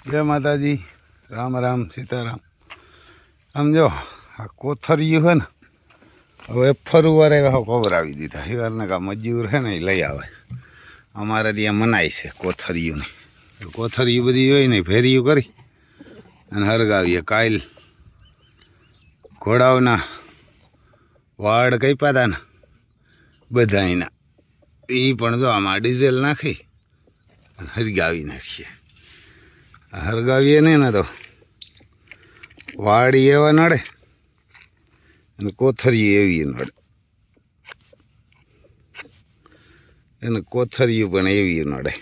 जय माताजी। राम राम सीताराम। समझो आ कोथरिયું है ने હવે ફરવારે કવરાવી દીધા હિવારના કા મજૂર હે ને એ લઈ આવે અમારે ત્યાં મનાય છે કોથરિયું ને કોથરિયું બધી હોય ને ફેરિયું કરી અને હરગાવીએ કાલ ઘોડાઓના વાડ કાપ્યા હતા ને બધાયના એ પણ જો આમાં ડીઝલ નાખી અને હરગાવી નાખીએ હરગાવીએ નહીં ને તો વાડી એવા નડે અને કોથરિયું એવી નડે એને કોથરિયું પણ એવી નડે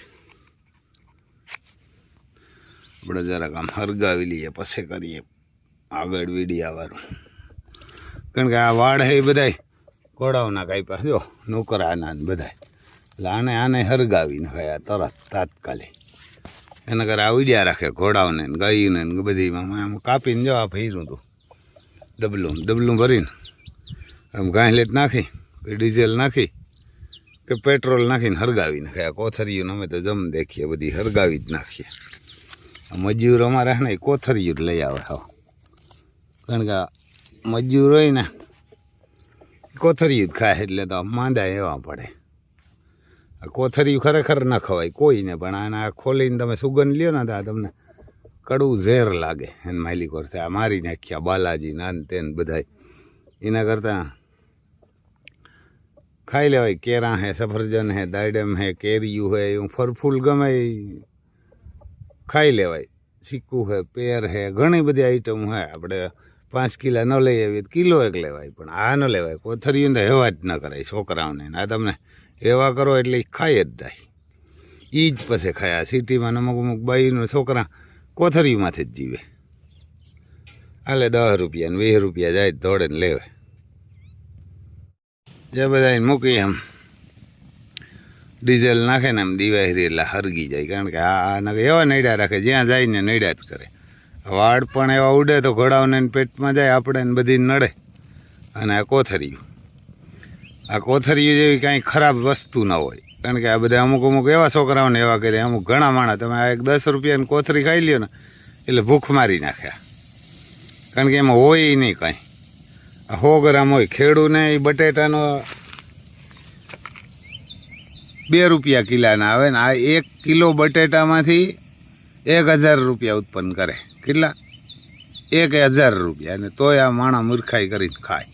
આપણે જરાક આમ હરગાવી લઈએ પછી કરીએ આગળ વીડિયાવાળું કારણ કે આ વાડ હે એ બધાય ઘોડાઓના કાપ્યા જો નોકરાના ને બધાય એટલે આને હરગાવી નખાય તરત તાત્કાલિક એના ઘરે આ ઉડ્યા રાખે ઘોડાઓને ને ગાયને ને બધીમાં આમ કાપીને જવા ફેર્યું હતું ડબલું ભરીને આમ ગાંહલેટ નાખી કે ડીઝલ નાખી કે પેટ્રોલ નાખીને હરગાવી નાખે આ કોથરિયું અમે તો જમ દેખીએ બધી હરગાવી જ નાખીએ મજૂર અમારે ને કોથરિયું જ લઈ આવે હા કારણ કે મજૂર હોય ને કોથરિયું જ ખાય એટલે તો માંદા એવા પડે કોથરિયું ખરેખર ન ખવાય કોઈને પણ આના ખોલીને તમે સુગંધ લ્યો ને તો આ તમને કડવું ઝેર લાગે એને માલિક વર્ષે આ મારી નાખ્યા બાલાજી નાન તેન બધાય એના કરતાં ખાઈ લેવાય કેરા હે સફરજન હે દાડમ હે કેરીયું હે એવું ફળફૂલ ગમે ખાઈ લેવાય સિક્કું હે પેર હે ઘણી બધી આઈટમ હે આપણે 5 કિલો ન લઈ આવીએ કિલો એક લેવાય પણ આ ન લેવાય કોથરિયું તો એવા જ ન કરાય છોકરાઓને આ તમને એવા કરો એટલે ખાય જ જાય એ જ પછી ખાયા સિટીમાં અમુક બાઈનું છોકરા કોથરિયુંમાંથી જ જીવે હાલે 10 રૂપિયા ને 20 રૂપિયા જાય દોડે ને લેવે જે બધા મૂકી એમ ડીઝલ નાખે ને એમ દિવાહરી એટલે હરગી જાય કારણ કે આ એવા નડ્યા રાખે જ્યાં જાય ને નડ્યા જ કરે વાડ પણ એવા ઉડે તો ઘોડાઓને પેટમાં જાય આપણે ને બધી નડે અને આ કોથરિયું જેવી કાંઈ ખરાબ વસ્તુ ન હોય કારણ કે આ બધા અમુક એવા છોકરાઓને એવા કરે અમુક ઘણા માણસ તમે આ 10 રૂપિયાની કોથરી ખાઈ લ્યો ને એટલે ભૂખ મારી નાખ્યા કારણ કે એમાં હોય નહીં કાંઈ 100 ગ્રામ હોય ખેડૂને એ બટેટાનો 2 રૂપિયા કિલાના આવે ને આ 1 કિલો બટેટામાંથી 1000 રૂપિયા ઉત્પન્ન કરે કેટલા 1000 રૂપિયા અને તોય આ માણા મૂર્ખાઈ કરીને ખાય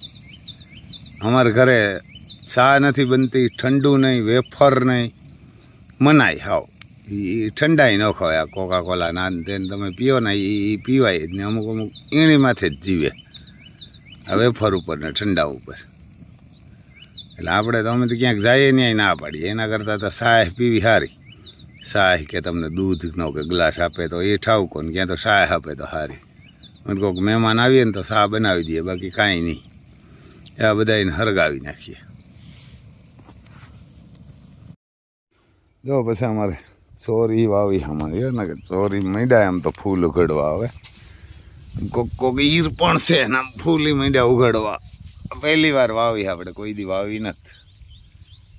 અમારા ઘરે ચા નથી બનતી ઠંડુ નહીં વેફર નહીં મનાય હાવ એ ઠંડાઈ ન ખવાય આ કોકા કોલા નાન તેને તમે પીઓ ને એ પીવાય જ ને અમુક ઈણીમાંથી જ જીવે આ વેફર ઉપર ને ઠંડા ઉપર એટલે આપણે તો અમે તો ક્યાંક જઈએ નહીં ના પાડીએ એના કરતાં તો સાહ પીવી સારી સાહ કે તમને દૂધનો કે ગ્લાસ આપે તો એ ઠાવકો ને ક્યાં તો સાહ આપે તો સારી મને કોઈક મહેમાન આવીએ ને તો ચા બનાવી દઈએ બાકી કાંઈ નહીં આ બધા એને હરગાવી નાખીએ જો પછી અમારે ચોરી વાવી આમાં ગયો ને કે ચોરી માંડ્યા એમ તો ફૂલ ઉઘડવા આવે કોક ઈર પણ છે ને આમ ફૂલી માંડ્યા ઉઘડવા પહેલી વાર વાવી આપણે કોઈ દી વાવી નથી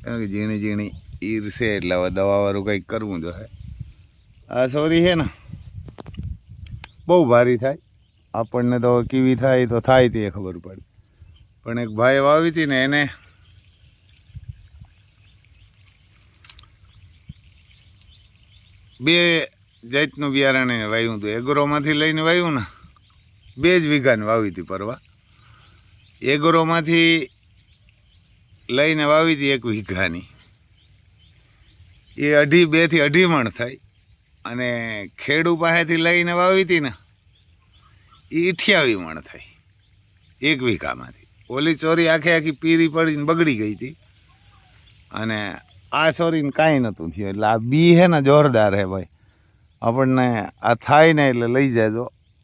કારણ કે ઝીણી ઈર છે એટલે હવે દવાવાળું કંઈક કરવું જોઈએ આ ચોરી છે ને બહુ ભારી થાય આપણને તો કેવી થાય તો થાય તે ખબર પડે પણ એક ભાઈ વાવી હતી ને એને 2 જાતનું બિયારણ એને વાવ્યું હતું એગ્રોમાંથી લઈને વાવ્યું ને 2 જ વીઘાને વાવી હતી પરવા એગ્રોમાંથી લઈને વાવી હતી 1 વીઘાની એ 2 થી 2.5 મણ થાય અને ખેડૂ પાસેથી લઈને વાવી હતી ને એ 28 મણ થાય 1 વીઘામાંથી ઓલી ચોરી આખી પીરી પડીને બગડી ગઈ હતી અને આ ચોરીને કાંઈ નહોતું થયું એટલે આ બી હે ને જોરદાર હે ભાઈ આપણને આ થાય ને એટલે લઈ જાજો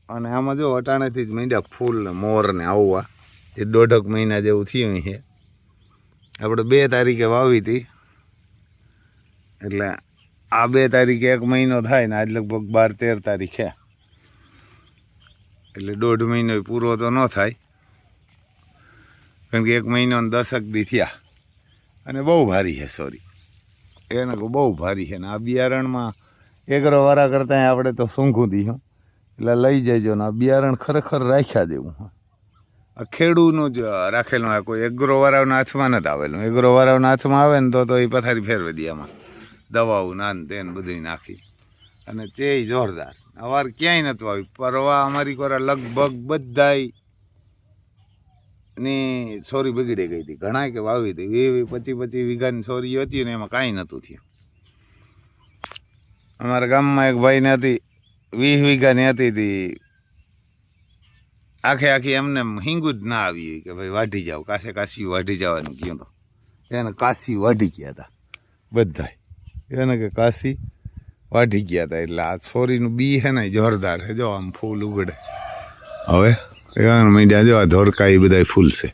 અને આમાં જો અટાણેથી જ માંડ્યા ફૂલ ને મોર ને આવવા એ 1.5 મહિના જેવું થયું છે આપણે 2 તારીખે વાવી હતી એટલે આ 2 તારીખે 1 મહિનો થાય ને આજ લગભગ 12-13 તારીખ છે એટલે 1.5 મહિનો પૂરો તો ન થાય કારણ કે 1 મહિનો ને 10 દી થયા અને બહુ ભારી છે સોરી એને બહુ ભારી છે ને આ બિયારણમાં એગરો વાળા કરતાં આપણે તો સૂંઘું દીધું એટલે લઈ જજો ને આ બિયારણ ખરેખર રાખ્યા દેવું. આ ખેડૂનું જ રાખેલું, આ કોઈ એગ્રો વાળાના હાથમાં નથી આવેલું. એગ્રો વાળાના હાથમાં આવે ને તો એ પથારી ફેરવી દે આમાં દવાઓ નાન તેને બધું નાખી. અને તે જોરદાર અવાર ક્યાંય નહોતું આવી. પરવા અમારી કોરા લગભગ બધાય ની સોરી બગડી ગઈ હતી. ઘણા કે વાવી હતી 20-25 વીઘાની સોરી હતી ને એમાં કાંઈ નહોતું થયું. અમારા ગામમાં એક ભાઈને હતી 20 વીઘાની હતી આખી એમને હિંગું જ ના આવી કે ભાઈ વાઢી જાઓ, કાશી વાઢી જવાનું કહ્યું તો એને કાશી વાઢી ગયા હતા બધા. એને કે કાશી વાઢી ગયા હતા. એટલે આ સોરીનું બી છે ને જોરદાર છે. જો આમ ફૂલ ઉગડે હવે એના મીંડ્યા જો આ ધોરકા એ બધા ફૂલ છે.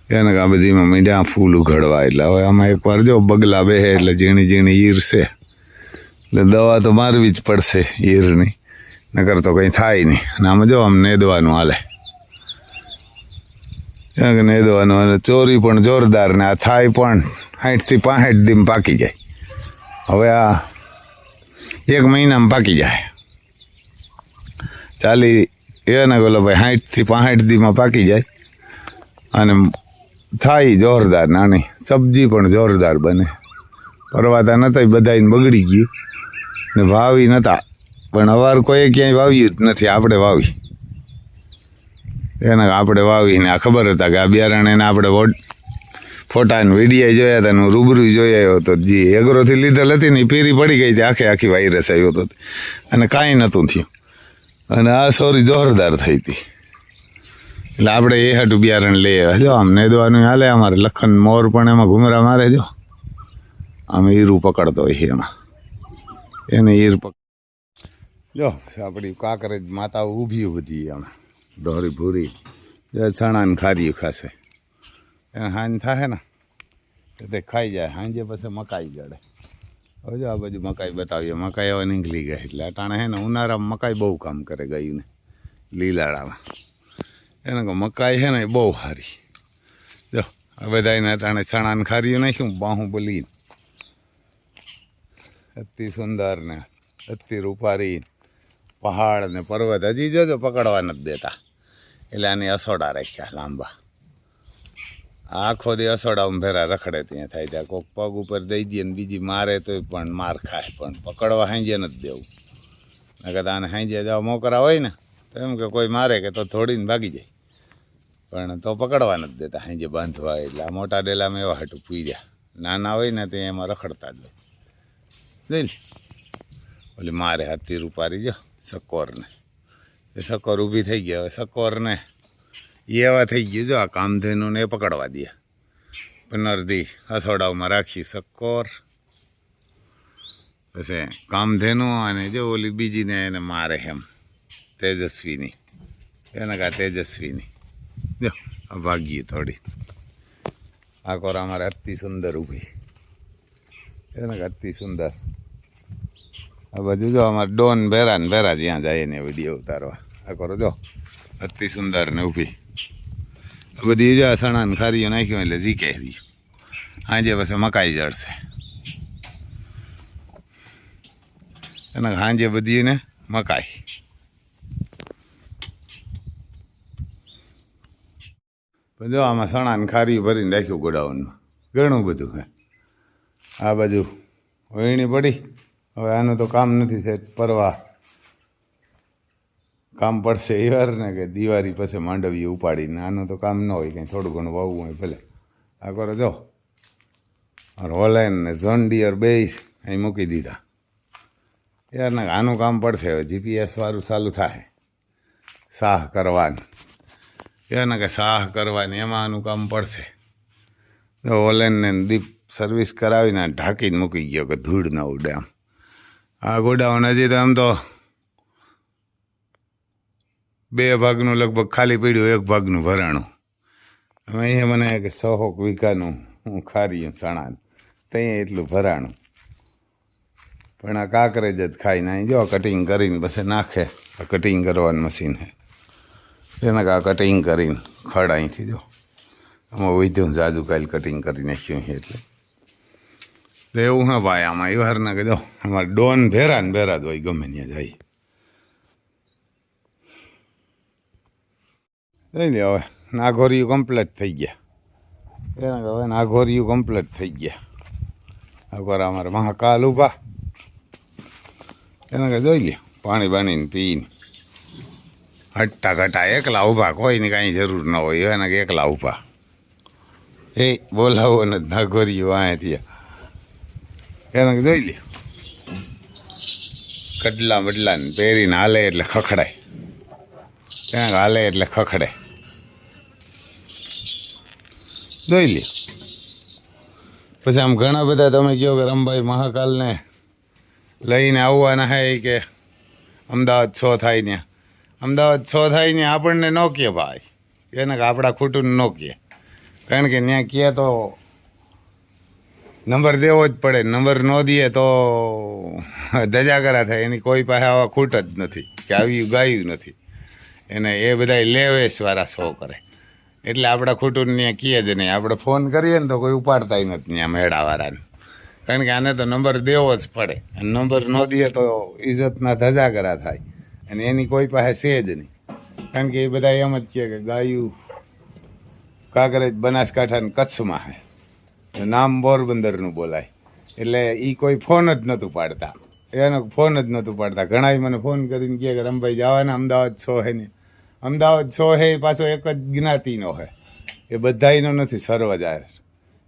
એને આ બધીમાં મીંડ્યા ફૂલ ઉઘડવા. એટલે હવે આમાં એકવાર જો બગલા બેહે એટલે ઝીણી ઈર છે એટલે દવા તો મારવી જ પડશે ઈરની, નકર તો કંઈ થાય નહીં. અને આમાં જો આમ નેદવાનું હાલે, ક્યાંક નેદવાનું. અને ચોરી પણ જોરદાર ને આ થાય પણ 60 થી 65 દીમ પાકી જાય. હવે આ 1 મહિનામાં પાકી જાય. એને બોલો ભાઈ 60 થી 65 દીમાં પાકી જાય અને થાય જોરદાર. નાની સબ્જી પણ જોરદાર બને. પરવાતા નતા બધાને બગડી ગયું ને વાવી નતા, પણ અવાર કોઈ ક્યાંય વાવ્યું જ નથી. આપણે વાવી એને આપણે વાવીને આ ખબર હતા કે આ બિયારણ એને આપણે ફોટા ને વિડીયો જોયા હતા ને હું રૂબરૂ જોઈ આવ્યો હતો. જે એગ્રોથી લીધેલ હતી ને એ પીરી પડી ગઈ હતી, આખી વાયરસ આવ્યો હતો અને કાંઈ નહોતું થયું. અને આ સોરી જોરદાર થઈ હતી. એટલે આપણે એ હાટું બિયારણ લઈ આવ્યા. જો આમ નેદવાનું હાલે. અમારે લખન મોર પણ એમાં ઘુમરા મારે. જો આમ ઈરું પકડતો હોય એમાં, એને ઈર જો આપણી કાંકરેજ માતાઓ ઊભી બધી આમાં દોરી ભૂરી ચણા ને ખારીયું ખાશે. એને હાંજ થાય ને તે ખાઈ જાય. હાંજે પછી મકાઈ જડે. હવે જો આ બાજુ મકાઈ બતાવીએ. મકાઈ હવે નીકળી ગઈ. એટલે અટાણે હે ને ઉનાળામાં મકાઈ બહુ કામ કરે ગાયું ને લીલાડામાં. એને કહો મકાઈ છે ને એ બહુ સારી. જો આ બધા એને અટાણે ચણા ને ખારીયું નાખ્યું બાહુબલી અતિ સુંદર ને અતિ રૂપારી પહાડ ને પર્વત. હજી જોજો પકડવા નથી દેતા એટલે આની અસોડા રાખ્યા લાંબા. આખો દી અસોડા ભેરા રખડે ત્યાં થાય. ત્યાં કોઈક પગ ઉપર દઈ દે ને બીજી મારે તો પણ માર ખાય, પણ પકડવા હાંજે નથી દેવું. નકર આને હાંજે જવા મોકરા હોય ને તો એમ કે કોઈ મારે કે તો થોડીને ભાગી જાય, પણ તો પકડવા નથી દેતા હાંજે બાંધવા. એટલે આ મોટા ડેલામાં એવા હાટું પૂઈ રહ્યા. નાના હોય ને ત્યાં એમાં રખડતા જ હોય. જોઈ ઓલી મારે હાથી રૂપારી જો સકોરને. એ સકોર ઊભી થઈ ગયા. હવે સકોરને એવા થઈ ગયું. જો આ કામધેનુને એ પકડવા દે. પનરદી હસોડાઓમાં રાખી સકોર, પછી કામધેનુ અને જો ઓલી બીજીને એને મારે એમ તેજસ્વીની. એને કા તેજસ્વીની જો આ ભાગીએ થોડી. આ કોર અમારે અતિ સુંદર ઊભી. એને કા અતિ સુંદર. આ બાજુ જો અમારે ડોન ભેરા ને ભેરા જ્યાં જાય ને વિડીયો ઉતારવા. આ કરો જો અતિ સુંદર ને ઊભી. બધી જો સણા ને ખારીઓ નાખ્યું એટલે ઝીકે રહ્યું. સાંજે પછી મકાઈ જળશે. એના સાંજે બધી ને મકાઈ. પણ જો આમાં સણા ને ખારીઓ ભરીને રાખ્યું ગોડાઉનમાં. ઘણું બધું હે. આ બાજુ વહીણી પડી. હવે આનું તો કામ નથી સેટ. પરવા કામ પડશે એ વાર ને કે દિવાળી પછી માંડવી ઉપાડીને. આનું તો કામ ન હોય, કંઈ થોડું ઘણું વાવવું હોય ભલે. આ કરો જો રોલેન ને ઝોન ડિયર બે અહીં મૂકી દીધા. યાર ને આનું કામ પડશે. હવે જીપીએસ વાળું ચાલુ થાય સાહ કરવાનું. એને કે સાહ કરવાની એમાં આનું કામ પડશે. ઓલેનને દીપ સર્વિસ કરાવીને ઢાંકીને મૂકી ગયો કે ધૂળ ન ઉડે આમ. આ ગોડાઉન હજી તો આમ તો 2 ભાગનું લગભગ ખાલી પડ્યું, 1 ભાગનું ભરાણું. હવે અહીંયા મને કે 100 વીઘાનું હું ખારી સણા ત્યાં એટલું ભરાણું. પણ આ કાંકરેજ જ ખાઈને અહીં જો કટિંગ કરીને પછી નાખે. આ કટિંગ કરવાનું મશીન છે. એને આ કટિંગ કરીને ખડ અહીંથી જો આમાં વધ્યું જાજુ કાલ કટિંગ કરી નાખ્યું એટલે તો એવું હા ભાઈ આમાં એ વારના કીધો અમારે ડોન ભેરા ને ભેરા જ હોય ગમે ત્યાં જાય. જોઈ લે હવે નાઘોરિયું કમ્પ્લીટ થઈ ગયા. એના હવે નાઘોરિયું કમ્પ્લીટ થઈ ગયા. હવે અમારે મહાકાલ ઊભા એના કે જોઈ લે પાણી બાણીને પીને હટ્ટા ઘટા એકલા ઊભા કોઈની કાંઈ જરૂર ન હોય એના કે એકલા ઊભા. એ બોલાવો ને નાઘોરિયું અહીંથી એના કે જોઈ લે કડલા બદલાને પહેરીને હાલે એટલે ખખડાય. ત્યાં હાલે એટલે ખખડાય. જોઈ લે પછી આમ ઘણા બધા તમે કહો કે રમભાઈ મહાકાલને લઈને આવવાના હે કે અમદાવાદ 6 થાય ને અમદાવાદ 6 થાય ને આપણને ન કહે ભાઈ એને કે આપણા ખોટું ન કહે. કારણ કે ત્યાં કહે તો નંબર દેવો જ પડે. નંબર ન દે તો ધજાગરા થાય. એની કોઈ પાસે આવા ખૂટ જ નથી કે આવ્યું ગાયું નથી. એને એ બધા લેવેશવાળા શો કરે એટલે આપણા ખોટું ત્યાં કહે જ નહીં. આપણે ફોન કરીએ ને તો કોઈ ઉપાડતાય નથી ત્યાં મેળાવાળાને. કારણ કે આને તો નંબર દેવો જ પડે. અને નંબર ન દે તો ઇજ્જતના ધજાગરા થાય. અને એની કોઈ પાસે છે જ નહીં. કારણ કે એ બધા એમ જ કહે કે ગાયું કાંકરેજ બનાસકાંઠા ને કચ્છમાં હે. નામ પોરબંદરનું બોલાય. એટલે એ કોઈ ફોન જ નહોતું પાડતા. એનો ફોન જ નહોતું પાડતા. ઘણા મને ફોન કરીને કહે કે રમભાઈ જવાના અમદાવાદ 6 હે ને. અમદાવાદ 6 હે એ પાછો એક જ જ્ઞાતિનો હે. એ બધાયનો નથી સર્વજાહેર.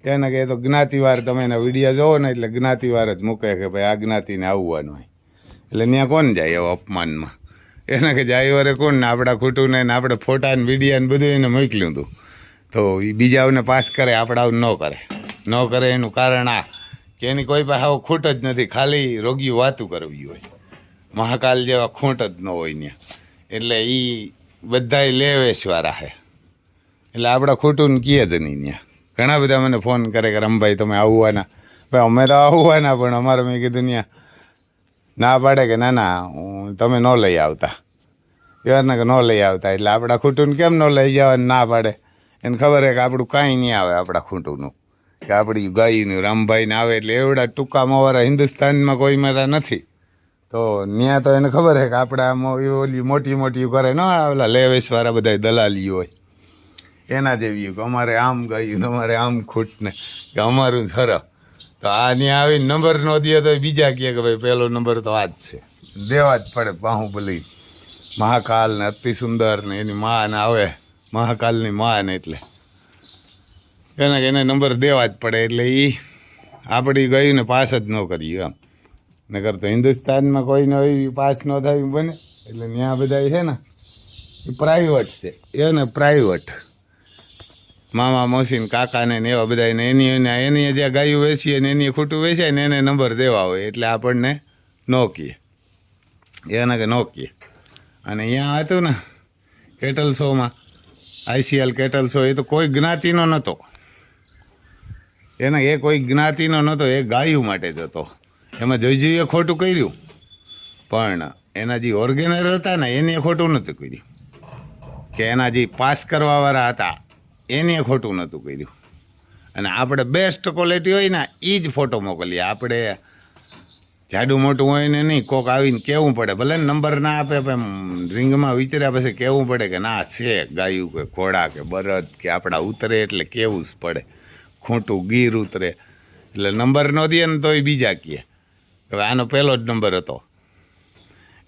એને કે તો જ્ઞાતિવાર તમે એના વિડીયો જોવો ને એટલે જ્ઞાતિવાર જ મૂકે કે ભાઈ આ જ્ઞાતિને આવવાનું હોય. એટલે ત્યાં કોણ જાય એવો અપમાનમાં. એને કે જાય વારે કોણ ને આપણા ખોટું ને આપણે ફોટા ને વિડીયા ને બધું એને મોકલ્યું હતું. તો એ બીજાઓને પાસ કરે આપણાઓને ન કરે. ન કરે એનું કારણ આ કે એની કોઈ પાસે આવો ખૂટ જ નથી. ખાલી રોગીઓ વાતું કરવી હોય. મહાકાલ જેવા ખૂંટ જ ન હોય ત્યાં. એટલે એ બધાય લેવેશવાળા છે. એટલે આપણા ખોટું કહે જ નહીં ત્યાં. ઘણા બધા મને ફોન કરે કે રમભાઈ તમે આવવાના. ભાઈ અમે તો આવવાના પણ અમારે મેં કીધું ત્યાં ના પાડે કે ના તમે ન લઈ આવતા. એવાના કે ન લઈ આવતા. એટલે આપણા ખોટું કેમ ન લઈ જવાને ના પાડે. એને ખબર છે કે આપણું કાંઈ નહીં આવે આપણા ખોટુંનું કે આપણી ગાયનું રામભાઈને આવે. એટલે એવડા ટૂંકામાં વાળા હિન્દુસ્તાનમાં કોઈ મારા નથી. તો ત્યાં તો એને ખબર છે કે આપણે આમ ઓલી મોટી મોટી કરે ન ઓલા લેવેશવાળા બધા દલાલીઓ હોય એના જેવી કે અમારે આમ ગાયું અમારે આમ ખૂટને કે અમારું સર. તો આ ત્યાં આવીને નંબર ન દે તો બીજા કહે કે ભાઈ પહેલો નંબર તો આ જ છે. દેવા જ પડે. બાહુબલી મહાકાલ ને અતિ સુંદર ને એની માં ને આવે મહાકાલની માં ને એટલે એને નંબર દેવા જ પડે. એટલે એ આપણી ગયું ને પાસ જ ન કર્યું એમ. નકર તો હિન્દુસ્તાનમાં કોઈને એવી પાસ ન થાય બને. એટલે ત્યાં બધા છે ને એ પ્રાઇવેટ છે. એને પ્રાઇવેટ મામા મોસીને કાકાને ને એવા બધા એની જ્યાં ગાયું વેચીએ ને એની ખોટું વેચાય ને એને નંબર દેવા હોય. એટલે આપણને ન કહે. એને કે ન કહે. અને અહીંયા હતું ને કેટલ શોમાં ICL કેટલ શો એ તો કોઈ જ્ઞાતિનો નહોતો. એને એ કોઈ જ્ઞાતિનો નહોતો. એ ગાયું માટે જ હતો. એમાં જોઈ ખોટું કર્યું પણ એના જે ઓર્ગેનર હતા ને એને ખોટું નહોતું કર્યું. કે એના જે પાસ કરવાવાળા હતા એને ખોટું નહોતું કર્યું. અને આપણે બેસ્ટ ક્વોલિટી હોય ને એ જ ફોટો મોકલીએ. આપણે જાડું મોટું હોય ને નહીં. કોક આવીને કહેવું પડે. ભલે નંબર ના આપે પણ રિંગમાં વિચાર્યા પછી કહેવું પડે કે ના છે ગાયું કે ઘોડા કે બળદ કે આપણા ઉતરે એટલે કહેવું જ પડે. ખોટું ગીર ઉતરે એટલે નંબર ન દે ને તોય બીજા કહે કે આનો પહેલો જ નંબર હતો.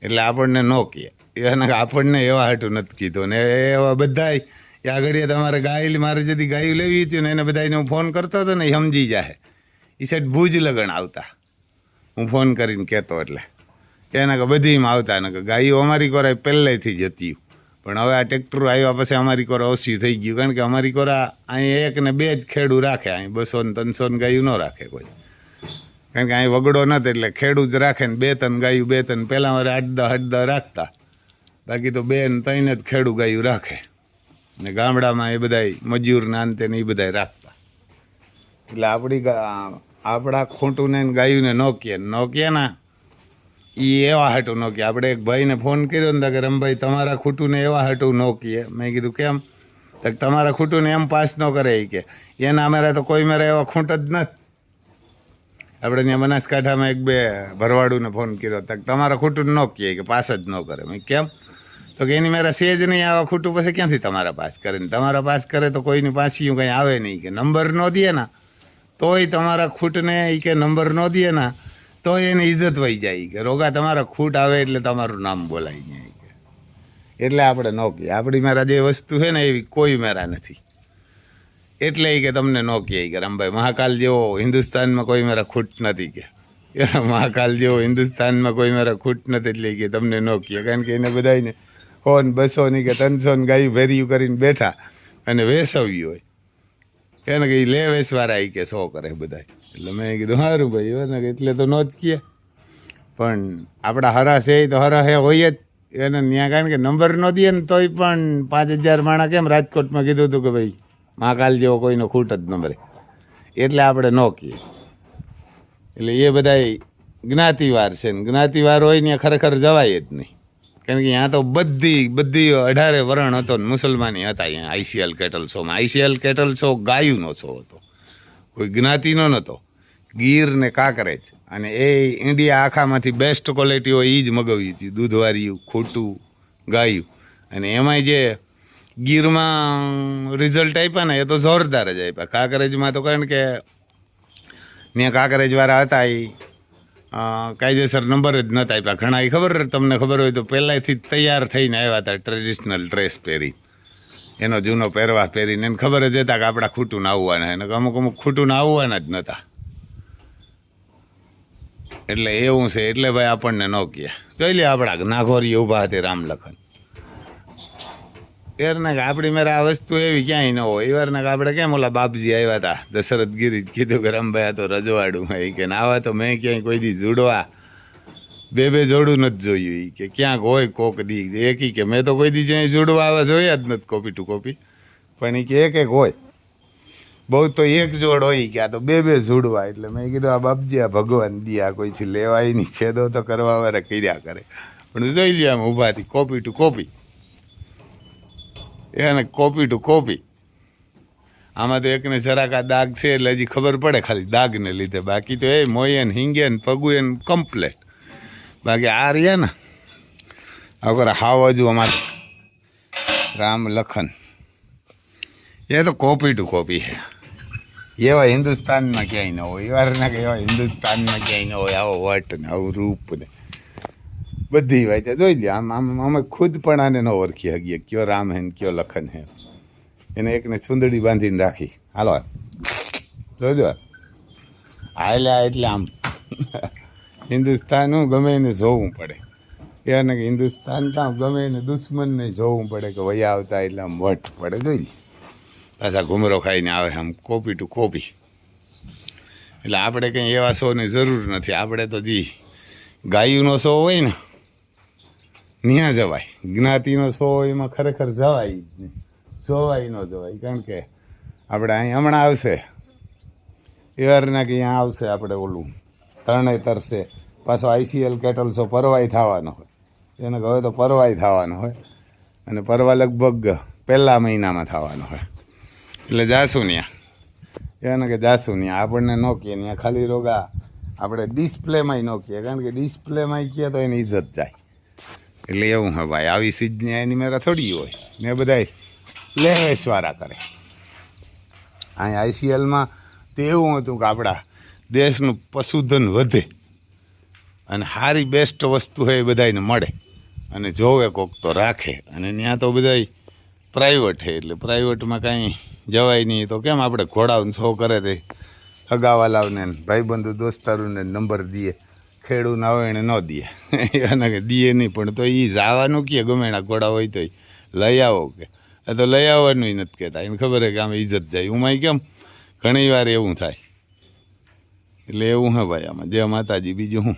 એટલે આપણને ન કહે. એને આપણને એવા હાટું નથી કીધું. ને એવા બધાય એ આગળ તમારે ગાયેલી મારે જતી ગાયું લેવી હતી ને એને બધાને હું ફોન કરતો હતો ને એ સમજી જાય. એ સાઈડ ભુજ લગન આવતા હું ફોન કરીને કહેતો. એટલે એના કે બધીમાં આવતા ને કે ગાયું અમારી કોરા પહેલેથી જ હતી. પણ હવે આ ટ્રેક્ટરો આવ્યા પછી અમારી કોરા ઓછી થઈ ગયું. કારણ કે અમારી કોરા અહીં 1 ને 2 જ ખેડૂ રાખે. અહીં 200 ને 300 ને ગાયું ન રાખે કોઈ. કારણ કે અહીં વગડો નથી એટલે ખેડૂત જ રાખે ને 2-3 ગાયું 2-3 પહેલાં મારે 8-10 રાખતા. બાકી તો 2 ને 3 જ ખેડૂ ગાયું રાખે. ને ગામડામાં એ બધા મજૂર ને અંતે ને એ બધા રાખતા. એટલે આપણા ખોટું ને ગાયું ને ન કહે ને એ એવા હાટું ન કહે. આપણે એક ભાઈને ફોન કર્યો ને કે રમભાઈ તમારા ખોટું ને એવા હાટું ન કહે. મેં કીધું કેમ? તો તમારા ખોટું ને એમ પાસ ન કરે. એ કે એના અમારા તો કોઈ મારા એવા ખૂંટ જ નથી. આપણે ત્યાં બનાસકાંઠામાં એક બે ભરવાડુને ફોન કર્યો તક તમારે ખોટું ન કહે કે પાસ જ ન કરે મેં કેમ તો કે એની મારા સેજ નહીં આવા ખોટું પછી ક્યાંથી તમારા પાસ કરે ને તમારા પાસ કરે તો કોઈની પાછીયું કંઈ આવે નહીં કે નંબર ન દે ને તોય તમારા ખૂટને એ કે નંબર ન દે ને તોય એની ઇજ્જત વહી જાય કે રોગા તમારા ખૂટ આવે એટલે તમારું નામ બોલાય નહીં કે એટલે આપણે ન કહીએ આપણી મારા જે વસ્તુ છે ને એવી કોઈ મારા નથી એટલે કે તમને ન કહે કે રામભાઈ મહાકાલ જેવો હિન્દુસ્તાનમાં કોઈ મારા ખૂટ નથી કે મહાકાલ જેવો હિન્દુસ્તાનમાં કોઈ મારા ખૂટ નથી એટલે કે તમને ન કહે કારણ કે એને બધાને 100 200 કે 300 ગાયું ભેર્યું કરીને બેઠા અને વેસવ્યું હોય એને કે લે વેસવાળા એ કે 100 કરે બધા એટલે મેં કીધું સારું ભાઈ એને એટલે તો ન જ કહે પણ આપણા હરા છે એ તો હરા હે હોય જ એને ત્યાં કારણ કે નંબર ન દે ને તોય પણ 5000 માણા કેમ રાજકોટમાં કીધું હતું કે ભાઈ મહાકાલ જેવો કોઈનો ખૂટ જ નંબરે એટલે આપણે ન કહીએ એટલે એ બધા જ્ઞાતિવાર છે ને જ્ઞાતિવાર હોય ને ખરેખર જવાય જ નહીં કારણ કે ત્યાં તો બધી 18 વરણ હતો ને મુસલમાની હતા અહીંયા આઈસીએલ કેટલ શોમાં આઈસીએલ કેટલ શો ગાયુંનો શો હતો કોઈ જ્ઞાતિનો નહોતો ગીર ને કાંકરેજ અને એ ઇન્ડિયા આખામાંથી બેસ્ટ ક્વોલિટી હોય એ જ મગાવી હતી દૂધવાળીયું ખોટું ગાયું અને એમાંય જે ગીરમાં રિઝલ્ટ આપ્યા ને એ તો જોરદાર જ આપ્યા કાંકરેજમાં તો કારણ કે ત્યાં કાંકરેજવાળા હતા એ કાયદેસર નંબર જ નહોતા આપ્યા ઘણા એ ખબર તમને ખબર હોય તો પહેલાંથી તૈયાર થઈને આવ્યા હતા ટ્રેડિશનલ ડ્રેસ પહેરી એનો જૂનો પહેરવા પહેરીને એને ખબર જ હતા કે આપણા ખૂટું ના આવવાના એને અમુક ખૂટું ના આવવાના જ નહોતા એટલે એવું છે એટલે ભાઈ આપણને ન કહે જોઈ લે આપણા નાઘોરી ઊભા હતી રામ લખન એરને કે આપણી મેરે આ વસ્તુ એવી ક્યાંય ન હોય એવારને કે આપણે કેમ ઓલા બાપજી આવ્યા હતા દશરથગીરી કીધું કે રામભાઈ આ તો રજવાડું એ કે આવા તો મેં ક્યાંય કોઈ દી જોડવા બે જોડું નથી જોયું એ કે ક્યાંક હોય કોક દી એકી કે મેં તો કોઈ દી જ્યાં જોડવા આવા જોયા જ નથી કોપી ટુ કોપી પણ એ કે એક હોય બહુ તો એક જોડ હોય કે આ તો બે જોડવા એટલે મેં કીધું આ બાપજી આ ભગવાન દી આ કોઈથી લેવાય નહીં ખેદો તો કરવા વાળા કર્યા કરે પણ જોઈ લે આમ ઊભાથી કોપી ટુ કોપી એને કોપી ટુ કોપી આમાં તો એકને જરાક આ દાગ છે એટલે હજી ખબર પડે ખાલી દાગને લીધે બાકી તો એ મોયે ને હિંગે ને પગું એને કમ્પ્લેટ બાકી આ રહ્યા ને અગર હાવ હજુ અમારે રામ લખન એ તો કોપી ટુ કોપી છે એવા હિન્દુસ્તાનમાં ક્યાંય ન હોય એવાના કે એવા હિન્દુસ્તાનમાં ક્યાંય ન હોય આવો વટ ને આવું રૂપ ને બધી વાત જોઈ લે આમ અમે ખુદ પણ આને ન ઓળખી શકીએ કયો રામ હે ને કયો લખન હે એને એકને સુંદડી બાંધીને રાખી હાલો જોજો હાલ્યા એટલે આમ હિન્દુસ્તાન ગમે એને જોવું પડે એને કે હિન્દુસ્તાન કામ ગમે એને દુશ્મનને જોવું પડે કે વયા આવતા એટલે આમ વટ પડે જોઈ લે પાછા ઘૂમરો ખાઈને આવે આમ કોપી ટુ કોપી એટલે આપણે કંઈ એવા શોની જરૂર નથી આપણે તો જી ગાયુંનો શો હોય ને ત્યાં જવાય જ્ઞાતિનો શો એમાં ખરેખર જવાય જ નહીં જોવાય ન જવાય કારણ કે આપણે અહીં હમણાં આવશે એવારના કે અહીંયા આવશે આપણે ઓલું તરણેતર છે પાછો આઈસીએલ કેટલ શો પરવાય થવાનો હોય એને હવે તો પરવાય થવાનો હોય અને પરવા લગભગ પહેલા મહિનામાં થવાનો હોય એટલે જાશું ત્યાં એને કે જાશું ત્યાં આપણને ન કહે ત્યાં ખાલી રોગા આપણે ડિસ્પ્લેમાંય ન કહીએ કારણ કે ડિસ્પ્લેમાં કહીએ તો એની ઇજ્જત જાય એટલે એવું હોય ભાઈ આવી સીજને એની મેરા થોડી હોય ને બધા લેવેશવાળા કરે અહીં આઈસીએલમાં તો એવું હતું કે આપણા દેશનું પશુધન વધે અને સારી બેસ્ટ વસ્તુ હોય એ બધાને મળે અને જોવે કોક તો રાખે અને ત્યાં તો બધા પ્રાઇવેટ છે એટલે પ્રાઇવેટમાં કાંઈ જવાય નહીં તો કેમ આપણે ઘોડાઓને શો કરે તે હગાવાલાઓને ભાઈબંધુ દોસ્તારોને નંબર દઈએ ખેડૂત ના હોય એને ન દે એને કે દે નહીં પણ તો એ જવાનું કે ગમે એના ઘોડા હોય તો લઈ આવો કે એ તો લઈ આવવાનું નથી કહેતા એને ખબર છે કે આમાં ઇજ્જત જાય ઉમાંય કેમ ઘણી વાર એવું થાય એટલે એવું હે ભાઈ આમાં જય માતાજી બીજું હું